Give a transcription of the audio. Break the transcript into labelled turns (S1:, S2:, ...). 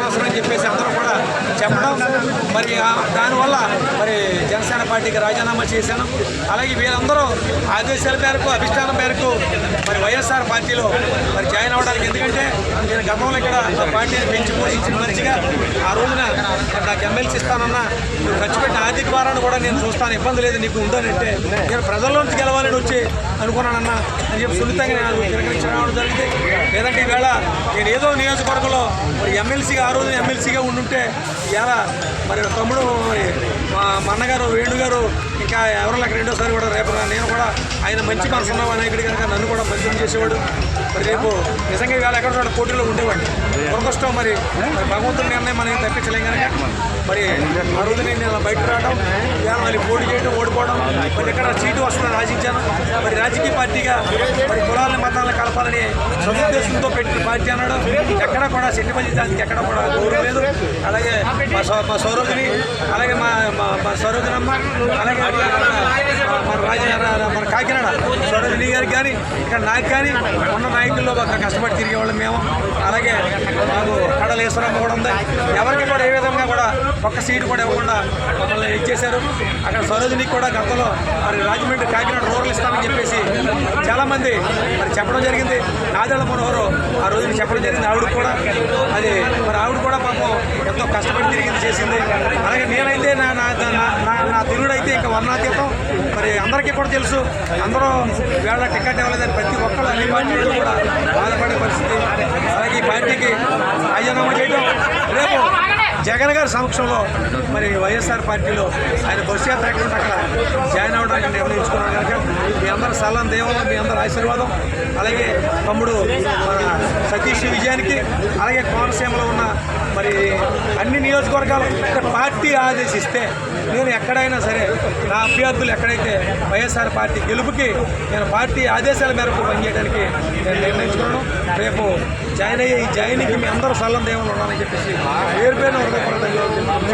S1: అనవసరం అని చెప్పేసి అందరూ కూడా చెప్పడం, మరి దానివల్ల మరి జనసేన పార్టీకి రాజీనామా చేశాను. అలాగే వీళ్ళందరూ ఆదేశాల మేరకు అభిష్టానం మేరకు మరి వైఎస్ఆర్ పార్టీలో మరి జాయిన్ అవ్వడానికి, ఎందుకంటే నేను గతంలో ఇక్కడ పార్టీని పెంచి పోషించిన మంచిగా ఆ రోజున నాకు ఎమ్మెల్సీ ఇస్తానన్నా నువ్వు ఖర్చు పెట్టిన ఆర్థిక భారాన్ని కూడా నేను చూస్తాను, ఇబ్బంది లేదు నీకు ఉందని అంటే నేను ప్రజల్లోంచి గెలవాలని వచ్చి అనుకున్నానన్నా అని చెప్పి సున్నితంగా నేను తిరగరించి రావడం జరిగింది. లేదంటే ఈవేళ నేను ఏదో నియోజకవర్గంలో మరి ఎమ్మెల్సీగా ఆ రోజున ఎమ్మెల్సీగా ఉండుంటే ఇలా మరి తమ్ముడు మా అన్నగారు వేణుగారు ఇంకా ఎవరో లేక రెండోసారి కూడా రేపు నేను కూడా ఆయన మంచి మనసు ఉన్న నాయకుడి కనుక నన్ను కూడా మంచిగా చేసేవాడు. మరి రేపు నిజంగా ఇవాళ ఎక్కడ చోట పోటీలో ఉండేవాడిని. దురదృష్టం మరి భగవంతుడి నిర్ణయం మనం తప్పించలేం కనుక మరి ఆ రోజు నేను బయటకు రావడం, ఇవాళ మళ్ళీ పోటీ చేయడం, ఓడిపోవడం, మరి ఇక్కడ సీటు వస్తుందని ఆశించాను. మరి రాజకీయ పార్టీగా మరి కులాలని మతాలను కలపాలని సదుద్దేశంతో పెట్టిన పార్టీ అన్నాడు. ఎక్కడ కూడా సెట్టిపల్లి జాతికి ఎక్కడ కూడా గౌరవం లేదు. అలాగే మా సౌరోజిని, అలాగే మా సరోజనమ్మ, అలాగే మన కాకినాడ సరోజిని గారికి కానీ ఇక్కడ నాకు కానీ ఉన్న నాయకుల్లో బాగా కష్టపడి తిరిగేవాళ్ళం మేము. అలాగే మాకు కడలేశ్వరమ్మ కూడా ఉంది. ఎవరికి కూడా ఏ విధంగా కూడా ఒక్క సీటు కూడా ఇవ్వకుండా మమ్మల్ని ఇచ్చేశారు. అక్కడ సరోజినికి కూడా గతంలో మరి రాజమండ్రి కాకినాడ రూరల్ ఇస్తామని చెప్పేసి చాలామంది మరి చెప్పడం జరిగింది. నాదెళ్ల మనోహరు ఆ రోజున చెప్పడం జరిగింది. ఆవిడ కూడా అది మరి ఆవిడ కూడా పాపం ఎంతో కష్టపడి తిరిగింది, చేసింది. అలాగే నేనైతే నా తిరుగుడైతే ఇంకా వర్ణాతీతం. మరి అందరికీ కూడా తెలుసు, అందరూ వేళ టికెట్ ఇవ్వలేదని ప్రతి ఒక్కరు అన్ని పార్టీలు కూడా బాధపడే పరిస్థితి. అలాగే ఈ పార్టీకి రాజీనామా చేయడం, రేపు జగన్ గారి సమక్షంలో మరి వైఎస్ఆర్ పార్టీలో ఆయన బస్సు యాత్ర ఎక్కడ అక్కడ జాయిన్ అవ్వడానికి నిర్ణయించుకున్నాను కనుక మీ అందరి సలహా దేవాలయం, మీ అందరి ఆశీర్వాదం, అలాగే తమ్ముడు మన సతీష్ విజయానికి, అలాగే కోనసీమలో ఉన్న మరి అన్ని నియోజకవర్గాలు పార్టీ ఆదేశిస్తే నేను ఎక్కడైనా సరే నా అభ్యర్థులు ఎక్కడైతే వైఎస్ఆర్ పార్టీ గెలుపుకి నేను పార్టీ ఆదేశాల మేరకు పనిచేయడానికి నేను నిర్ణయించుకున్నాను. రేపు జాయిన్ అయ్యే ఈ జాయిన్కి మీ అందరూ సల్లం దేవుళ్ళు ఉండాలని చెప్పేసి పేరు